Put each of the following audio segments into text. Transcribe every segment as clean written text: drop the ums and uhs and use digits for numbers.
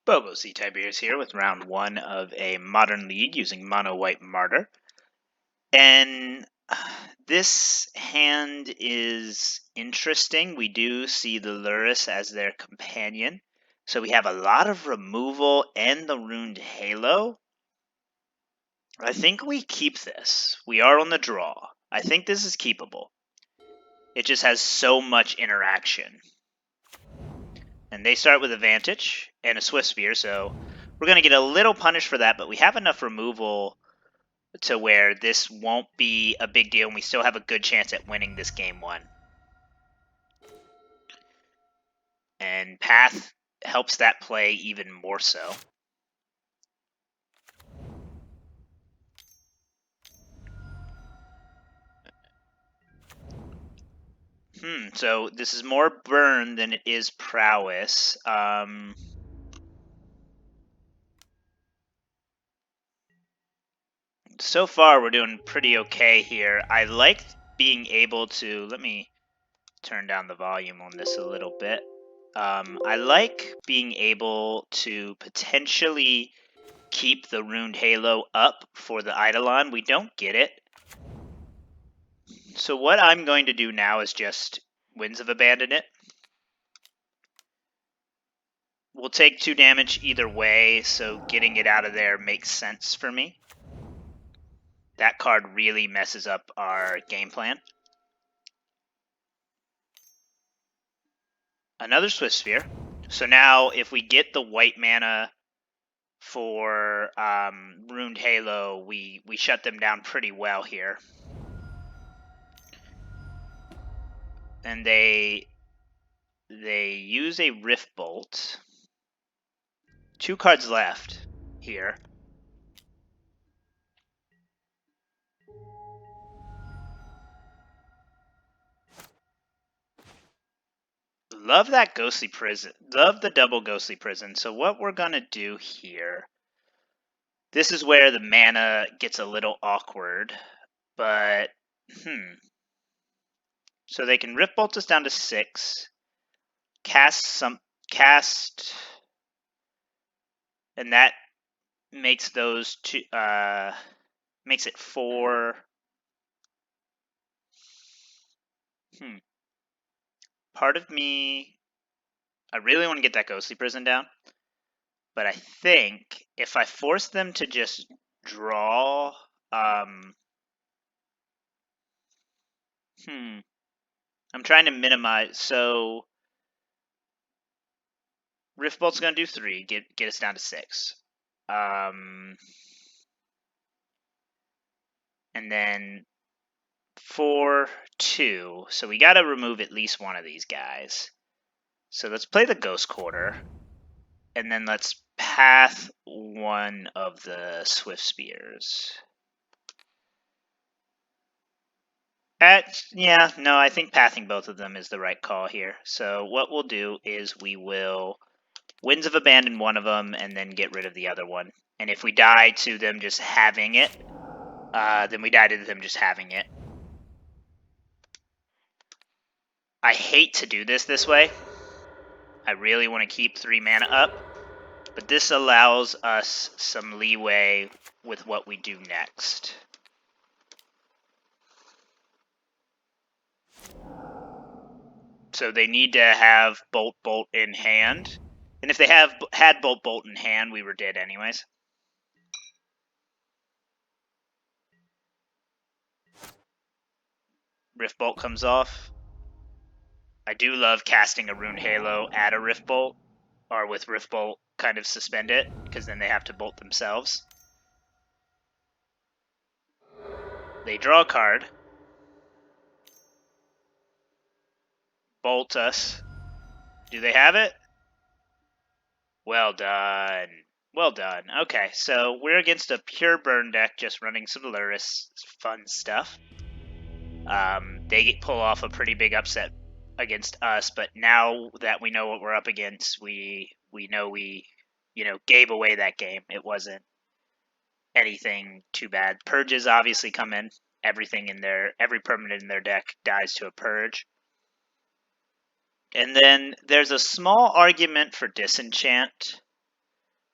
Bobo C. Tiberius here with round 1 of a Modern League using Mono White Martyr. And this hand is interesting. We do see the Lurrus as their companion. So we have a lot of removal and the Runed Halo. I think we keep this. We are on the draw. I think this is keepable. It just has so much interaction. And they start with advantage and a Swift Spear, so we're going to get a little punished for that, but we have enough removal to where this won't be a big deal, and we still have a good chance at winning this game 1. And Path helps that play even more so. So this is more burn than it is prowess. So far, we're doing pretty okay here. I like being able to... Let me turn down the volume on this a little bit. I like being able to potentially keep the Runed Halo up for the Eidolon. We don't get it. So what I'm going to do now is just Winds of Abandon it. We'll take 2 damage either way, so getting it out of there makes sense for me. That card really messes up our game plan. Another Swift Sphere. So now if we get the white mana for Runed Halo, we shut them down pretty well here. And they use a Rift Bolt. 2 cards left here. Love that Ghostly Prison. Love the double Ghostly Prison. So what we're going to do here, this is where the mana gets a little awkward, but so they can Rift Bolt us down to 6, cast, and that makes those 2, makes it 4. Part of me, I really want to get that Ghostly Prison down, but I think if I force them to just draw, I'm trying to minimize, so Rift Bolt's going to do 3, get us down to 6. And then 4, 2. So we got to remove at least one of these guys. So let's play the Ghost Quarter. And then let's path one of the Swift Spears. Yeah, no, I think pathing both of them is the right call here. So what we'll do is we will Winds of Abandon one of them and then get rid of the other one. And if we die to them just having it, then we die to them just having it. I hate to do this way. I really want to keep 3 mana up, but this allows us some leeway with what we do next. So they need to have Bolt in hand. And if they had Bolt in hand, we were dead anyways. Rift Bolt comes off. I do love casting a Runed Halo at a Rift Bolt, or with Rift Bolt kind of suspend it, because then they have to bolt themselves. They draw a card. Bolt us. Do they have it? Well done. Well done. Okay, so we're against a pure burn deck, just running some Lurrus fun stuff. They pull off a pretty big upset against us, but now that we know what we're up against, we know we gave away that game. It wasn't anything too bad. Purges obviously come in. Every permanent in their deck dies to a purge. And then there's a small argument for Disenchant.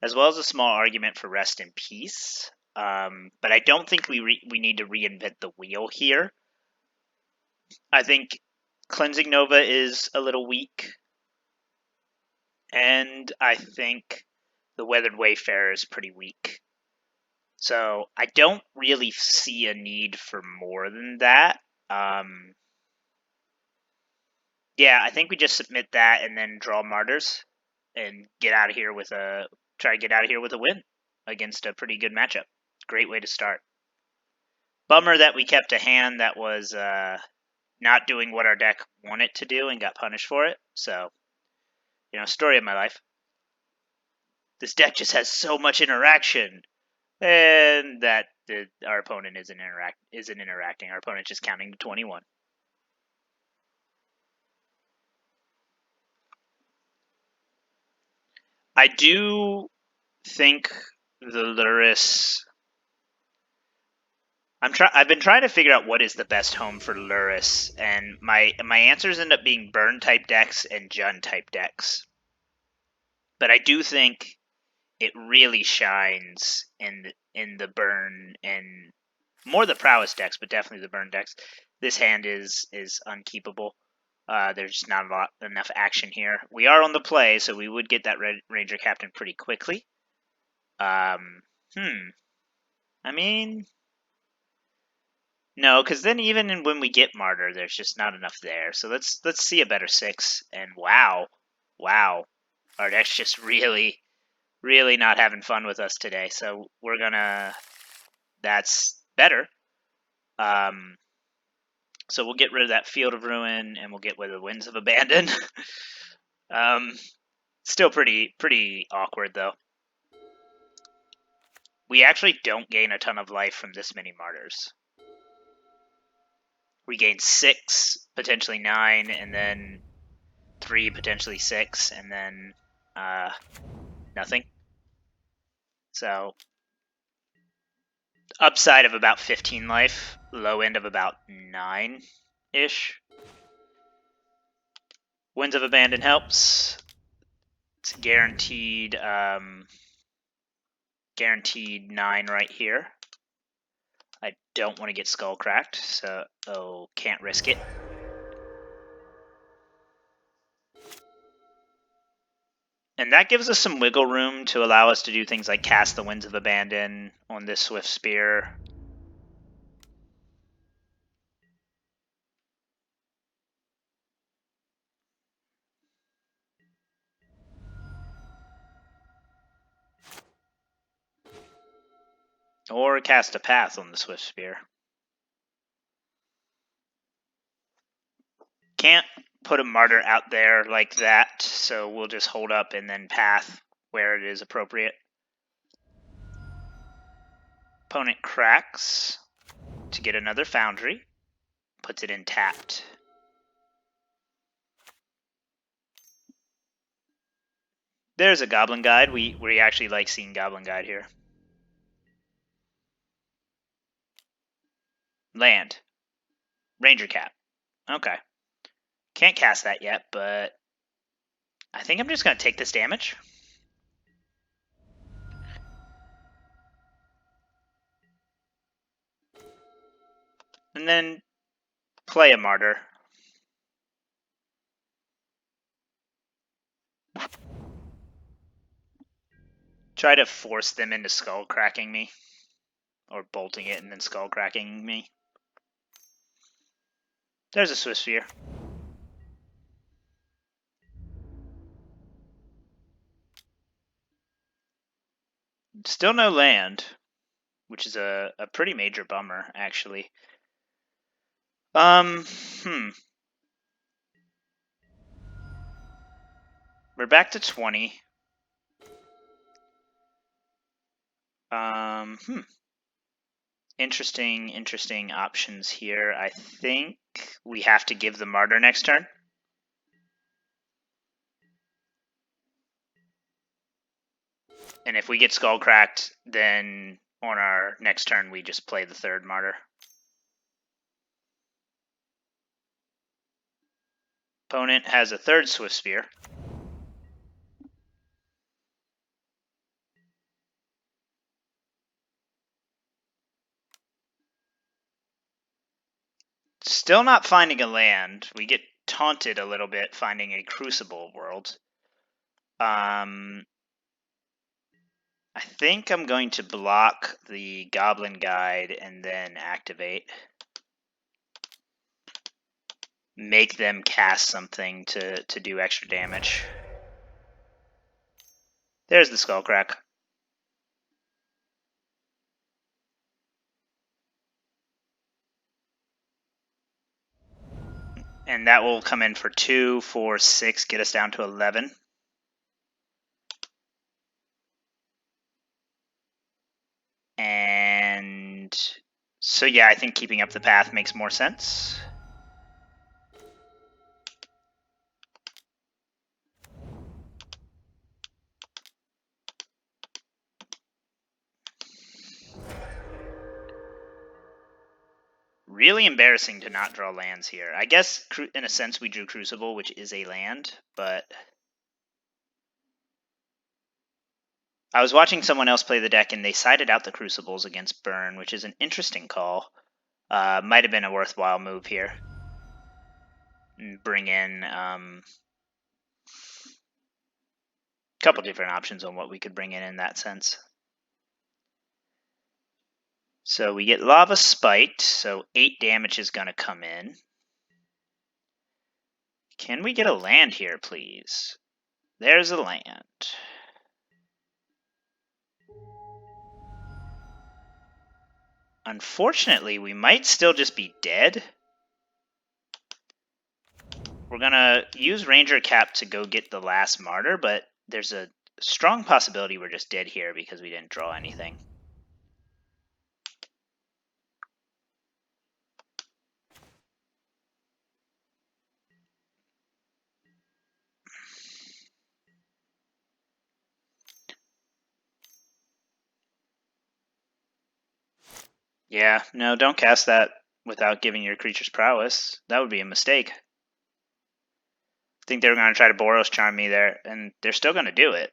as well as a small argument for Rest in Peace. But I don't think we need to reinvent the wheel here. I think Cleansing Nova is a little weak, and I think the Weathered Wayfarer is pretty weak. So I don't really see a need for more than that. Yeah, I think we just submit that and then draw Martyrs and get out of here with a win against a pretty good matchup. Great way to start. Bummer that we kept a hand that was not doing what our deck wanted to do and got punished for it. So, story of my life. This deck just has so much interaction, and that our opponent isn't interacting. Our opponent's just counting to 21. I do think the Lurrus. I've been trying to figure out what is the best home for Lurrus, and my answers end up being Burn type decks and Jund type decks. But I do think it really shines in the Burn and more the Prowess decks, but definitely the Burn decks. This hand is unkeepable. There's just not enough action here. We are on the play, so we would get that Ranger Captain pretty quickly. I mean, no, because then even when we get Martyr, there's just not enough there. So let's see a better 6. And wow, our deck's just really not having fun with us today. So we're gonna. That's better. So we'll get rid of that Field of Ruin, and we'll get rid of the Winds of Abandon. Still pretty awkward though. We actually don't gain a ton of life from this many Martyrs. We gain 6, potentially 9, and then 3, potentially 6, and then nothing. So upside of about 15 life, low end of about 9-ish. Winds of Abandon helps. It's guaranteed 9 right here. I don't want to get skull cracked, so can't risk it. And that gives us some wiggle room to allow us to do things like cast the Winds of Abandon on this Swift Spear. Or cast a Path on the Swift Spear. Can't put a Martyr out there like that, so we'll just hold up and then Path where it is appropriate. Opponent cracks to get another Foundry, puts it in tapped. There's a Goblin Guide. We actually like seeing Goblin Guide here. Land. Ranger Cap. Okay. Can't cast that yet, but I think I'm just going to take this damage. And then play a Martyr. Try to force them into skull cracking me. Or bolting it and then skull cracking me. There's a Swift Sphere. Still no land, which is a pretty major bummer, actually. We're back to 20. Interesting options here. I think we have to give the Martyr next turn. And if we get skull cracked, then on our next turn we just play the third Martyr. Opponent has a third Swift Spear. Still not finding a land. We get taunted a little bit finding a Crucible of Worlds. I think I'm going to block the Goblin Guide and then activate. Make them cast something to do extra damage. There's the Skullcrack. And that will come in for 2, 4, 6, get us down to 11. And so yeah, I think keeping up the path makes more sense. Really embarrassing to not draw lands here. I guess, in a sense, we drew Crucible, which is a land, but... I was watching someone else play the deck, and they sided out the Crucibles against Burn, which is an interesting call. Might have been a worthwhile move here. Bring in a couple different options on what we could bring in that sense. So we get Lava Spite, so 8 damage is going to come in. Can we get a land here, please? There's a land. Unfortunately, we might still just be dead. We're going to use Ranger Cap to go get the last Martyr, but there's a strong possibility we're just dead here because we didn't draw anything. Yeah, no, don't cast that without giving your creatures prowess. That would be a mistake. I think they were going to try to Boros Charm me there, and they're still going to do it.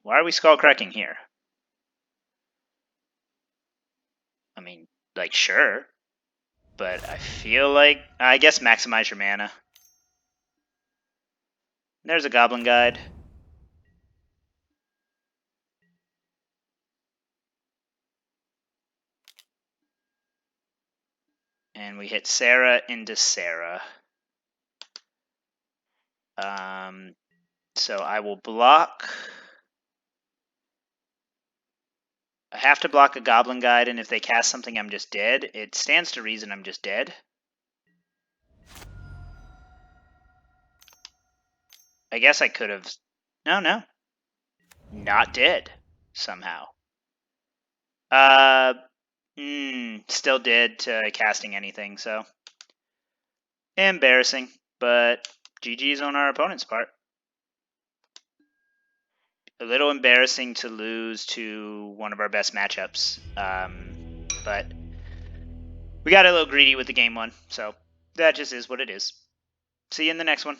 Why are we Skullcracking here? I mean, like, sure. But I feel like... I guess maximize your mana. There's a Goblin Guide. And we hit Serra into Serra. So I will block... I have to block a Goblin Guide, and if they cast something, I'm just dead. It stands to reason I'm just dead. I guess I could have... No. Not dead, somehow. Still dead to casting anything, so... Embarrassing, but GG's on our opponent's part. A little embarrassing to lose to one of our best matchups, but we got a little greedy with the game one, so that just is what it is. See you in the next one.